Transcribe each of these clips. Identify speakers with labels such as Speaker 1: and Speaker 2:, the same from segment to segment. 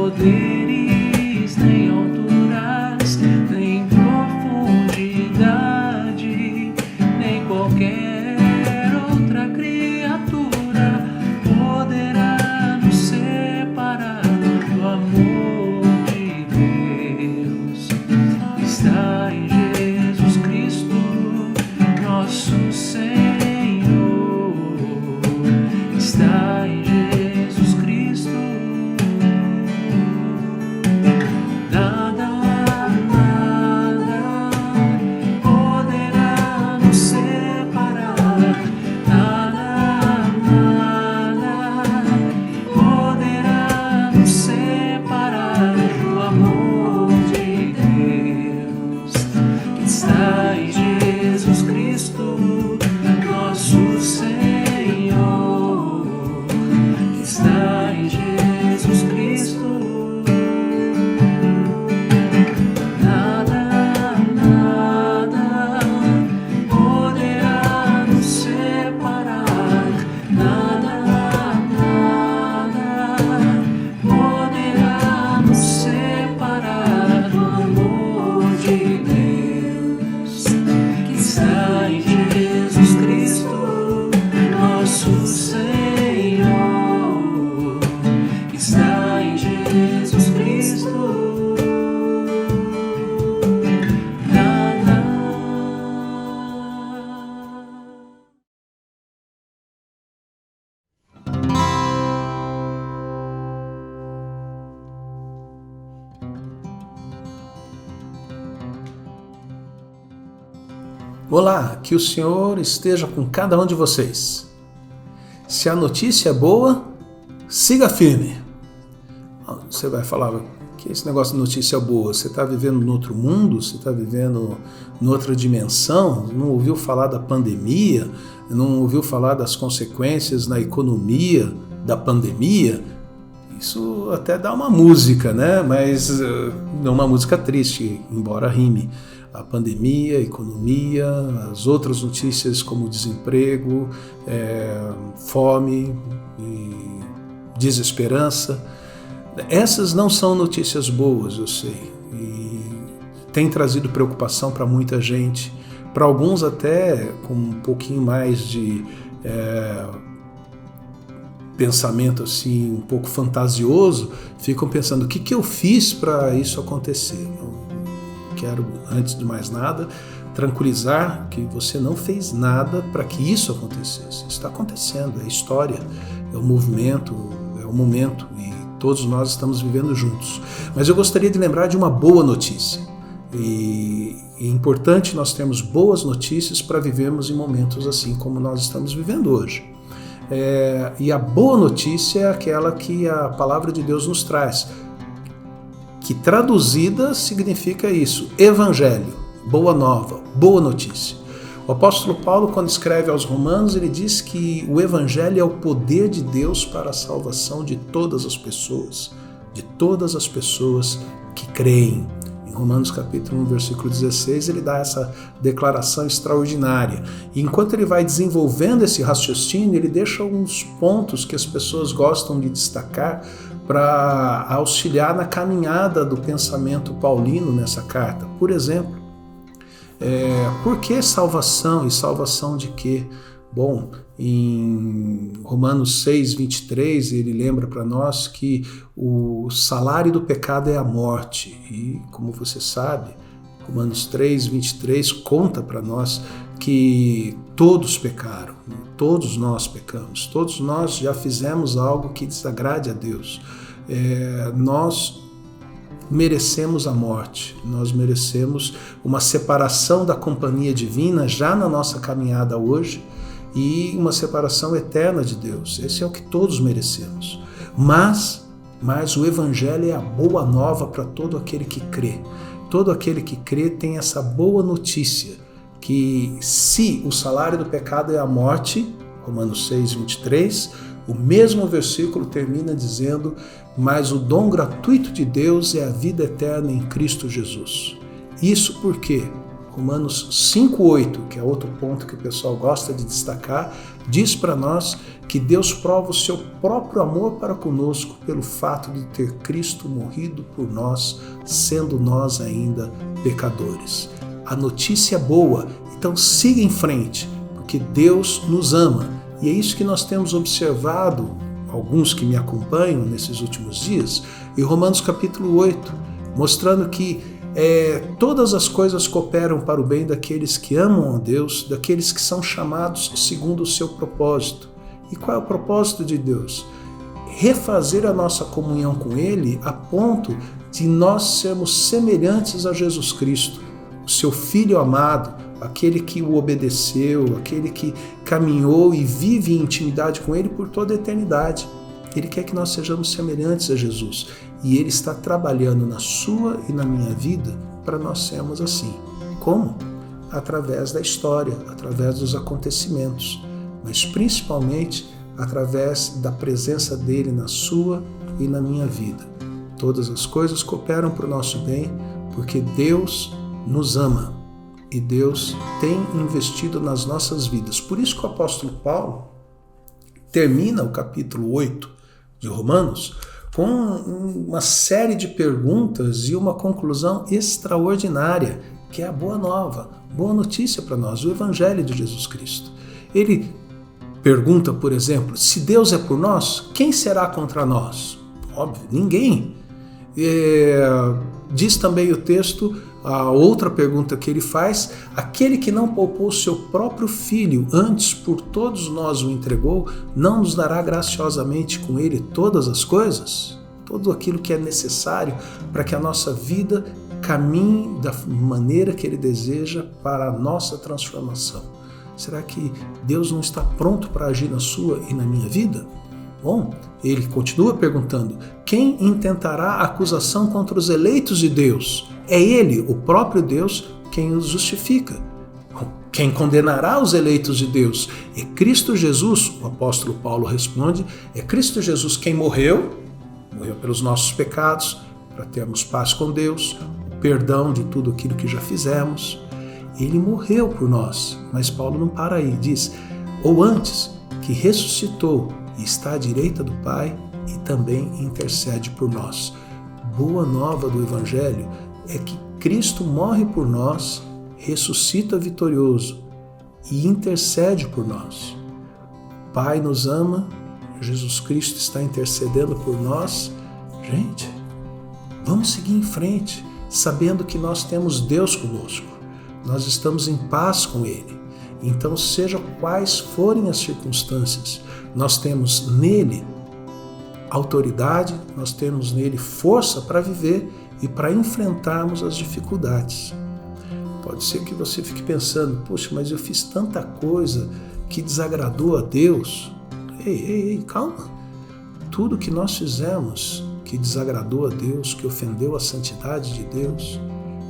Speaker 1: poderes, nem alturas, nem profundidade, nem qualquer outra criatura poderá nos separar do amor de Deus. Está em Jesus Cristo, nosso Senhor. Está em Jesus Cristo. Nada poderá nos separar. Nada poderá nos separar do amor de Deus que está em Jesus Cristo, nosso Senhor. Está em Jesus Cristo. Nada poderá nos separar. Nada poderá nos separar do amor de Deus que está em Jesus Cristo, nosso Senhor. Está em Jesus Cristo. Nada.
Speaker 2: Olá, que o Senhor esteja com cada um de vocês. Se a notícia é boa, siga firme. Você vai falar, que esse negócio de notícia boa? Você está vivendo em outro mundo? Você está vivendo em outra dimensão? Não ouviu falar da pandemia? Não ouviu falar das consequências na economia da pandemia? Isso até dá uma música, né? Mas não uma música triste, embora rime. A pandemia, a economia, as outras notícias como desemprego, fome e desesperança. Essas não são notícias boas, eu sei, e tem trazido preocupação para muita gente, para alguns até com um pouquinho mais de pensamento assim, um pouco fantasioso, ficam pensando, o que eu fiz para isso acontecer? Eu quero, antes de mais nada, tranquilizar que você não fez nada para que isso acontecesse. Isso está acontecendo, é história, é o movimento, é o momento, e todos nós estamos vivendo juntos. Mas eu gostaria de lembrar de uma boa notícia. E é importante nós termos boas notícias para vivermos em momentos assim como nós estamos vivendo hoje. E a boa notícia é aquela que a palavra de Deus nos traz, que traduzida significa isso, evangelho, boa nova, boa notícia. O apóstolo Paulo, quando escreve aos Romanos, ele diz que o evangelho é o poder de Deus para a salvação de todas as pessoas que creem. Em Romanos capítulo 1, versículo 16, ele dá essa declaração extraordinária. E enquanto ele vai desenvolvendo esse raciocínio, ele deixa alguns pontos que as pessoas gostam de destacar para auxiliar na caminhada do pensamento paulino nessa carta. Por exemplo, por que salvação e salvação de quê? Bom, em Romanos 6, 23, ele lembra para nós que o salário do pecado é a morte. E, como você sabe, Romanos 3, 23 conta para nós que todos pecaram, todos nós pecamos, todos nós já fizemos algo que desagrade a Deus. Nós merecemos a morte, nós merecemos uma separação da companhia divina já na nossa caminhada hoje e uma separação eterna de Deus. Esse é o que todos merecemos. Mas o Evangelho é a boa nova para todo aquele que crê. Todo aquele que crê tem essa boa notícia, que se o salário do pecado é a morte, Romanos 6, 23, o mesmo versículo termina dizendo: mas o dom gratuito de Deus é a vida eterna em Cristo Jesus. Isso porque Romanos 5:8, que é outro ponto que o pessoal gosta de destacar, diz para nós que Deus prova o seu próprio amor para conosco pelo fato de ter Cristo morrido por nós, sendo nós ainda pecadores. A notícia é boa, então siga em frente, porque Deus nos ama. E é isso que nós temos observado, alguns que me acompanham nesses últimos dias, em Romanos capítulo 8, mostrando que todas as coisas cooperam para o bem daqueles que amam a Deus, daqueles que são chamados segundo o seu propósito. E qual é o propósito de Deus? Refazer a nossa comunhão com Ele a ponto de nós sermos semelhantes a Jesus Cristo, o seu Filho amado, aquele que o obedeceu, aquele que caminhou e vive em intimidade com Ele por toda a eternidade. Ele quer que nós sejamos semelhantes a Jesus e Ele está trabalhando na sua e na minha vida para nós sermos assim. Como? Através da história, através dos acontecimentos, mas principalmente através da presença dele na sua e na minha vida. Todas as coisas cooperam para o nosso bem, porque Deus nos ama e Deus tem investido nas nossas vidas. Por isso que o apóstolo Paulo termina o capítulo 8 de Romanos com uma série de perguntas e uma conclusão extraordinária, que é a boa nova, boa notícia para nós, o Evangelho de Jesus Cristo. Ele pergunta, por exemplo, se Deus é por nós, quem será contra nós? Óbvio, ninguém. Diz também o texto, a outra pergunta que ele faz, aquele que não poupou seu próprio filho, antes por todos nós o entregou, não nos dará graciosamente com ele todas as coisas? Tudo aquilo que é necessário para que a nossa vida caminhe da maneira que ele deseja para a nossa transformação. Será que Deus não está pronto para agir na sua e na minha vida? Bom, ele continua perguntando, quem intentará acusação contra os eleitos de Deus? É ele, o próprio Deus, quem os justifica. Quem condenará os eleitos de Deus? É Cristo Jesus, o apóstolo Paulo responde, é Cristo Jesus quem morreu pelos nossos pecados, para termos paz com Deus, o perdão de tudo aquilo que já fizemos. Ele morreu por nós, mas Paulo não para aí, diz, ou antes, que ressuscitou e está à direita do Pai e também intercede por nós. Boa nova do Evangelho é que Cristo morre por nós, ressuscita vitorioso e intercede por nós. O Pai nos ama, Jesus Cristo está intercedendo por nós. Gente, vamos seguir em frente, sabendo que nós temos Deus conosco. Nós estamos em paz com Ele. Então, seja quais forem as circunstâncias, nós temos nele autoridade, nós temos nele força para viver e para enfrentarmos as dificuldades. Pode ser que você fique pensando, poxa, mas eu fiz tanta coisa que desagradou a Deus. Ei, calma. Tudo que nós fizemos que desagradou a Deus, que ofendeu a santidade de Deus,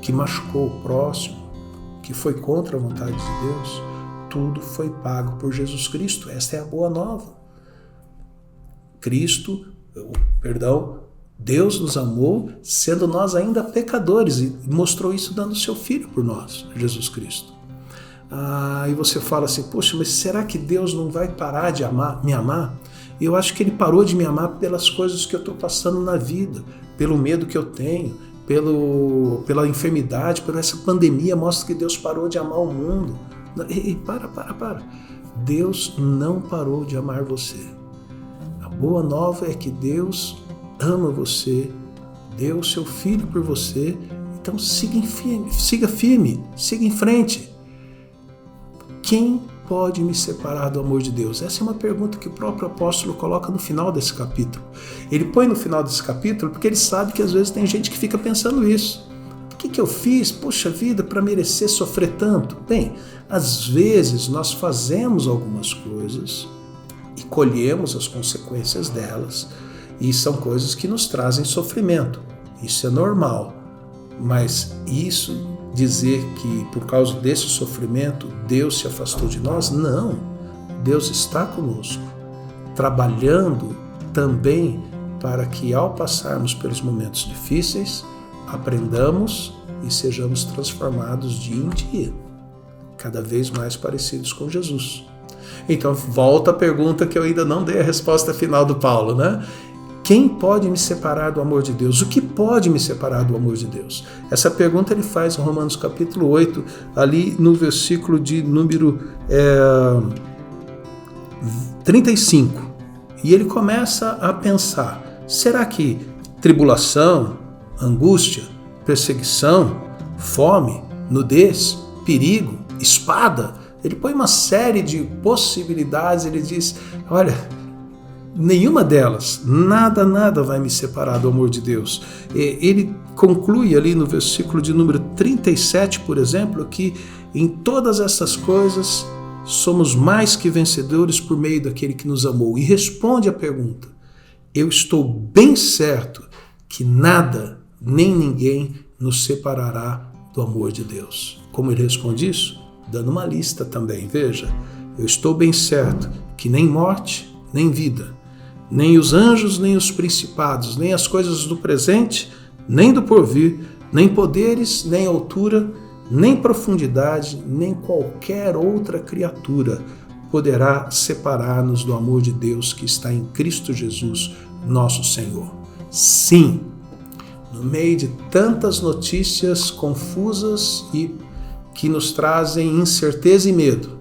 Speaker 2: que machucou o próximo, que foi contra a vontade de Deus, tudo foi pago por Jesus Cristo. Esta é a boa nova. Deus nos amou sendo nós ainda pecadores e mostrou isso dando seu Filho por nós, Jesus Cristo. E você fala assim, poxa, mas será que Deus não vai parar de me amar? Eu acho que Ele parou de me amar pelas coisas que eu estou passando na vida, pelo medo que eu tenho, pela enfermidade, por essa pandemia, mostra que Deus parou de amar o mundo. Para. Deus não parou de amar você. A boa nova é que Deus ama você, deu o seu Filho por você, então siga firme, siga em frente. Quem pode me separar do amor de Deus? Essa é uma pergunta que o próprio apóstolo coloca no final desse capítulo. Ele põe no final desse capítulo porque ele sabe que às vezes tem gente que fica pensando isso. O que eu fiz, poxa vida, para merecer sofrer tanto? Bem, às vezes nós fazemos algumas coisas e colhemos as consequências delas, e são coisas que nos trazem sofrimento. Isso é normal, mas isso dizer que por causa desse sofrimento Deus se afastou de nós? Não, Deus está conosco, trabalhando também para que ao passarmos pelos momentos difíceis, aprendamos e sejamos transformados dia em dia, cada vez mais parecidos com Jesus. Então, volta a pergunta que eu ainda não dei a resposta final do Paulo, né? Quem pode me separar do amor de Deus? O que pode me separar do amor de Deus? Essa pergunta ele faz em Romanos capítulo 8, ali no versículo de número 35. E ele começa a pensar, será que tribulação, angústia, perseguição, fome, nudez, perigo, espada? Ele põe uma série de possibilidades, ele diz, olha, nenhuma delas, nada vai me separar do amor de Deus. Ele conclui ali no versículo de número 37, por exemplo, que em todas essas coisas somos mais que vencedores por meio daquele que nos amou. E responde a pergunta, eu estou bem certo que nada, nem ninguém nos separará do amor de Deus. Como ele responde isso? Dando uma lista também, veja, eu estou bem certo que nem morte, nem vida, nem os anjos, nem os principados, nem as coisas do presente, nem do porvir, nem poderes, nem altura, nem profundidade, nem qualquer outra criatura poderá separar-nos do amor de Deus que está em Cristo Jesus, nosso Senhor. Sim, no meio de tantas notícias confusas e que nos trazem incerteza e medo,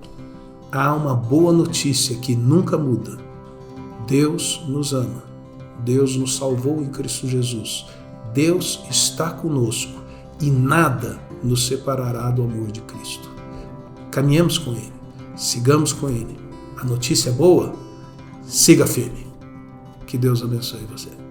Speaker 2: há uma boa notícia que nunca muda. Deus nos ama. Deus nos salvou em Cristo Jesus. Deus está conosco e nada nos separará do amor de Cristo. Caminhemos com Ele, sigamos com Ele. A notícia é boa, siga firme. Que Deus abençoe você.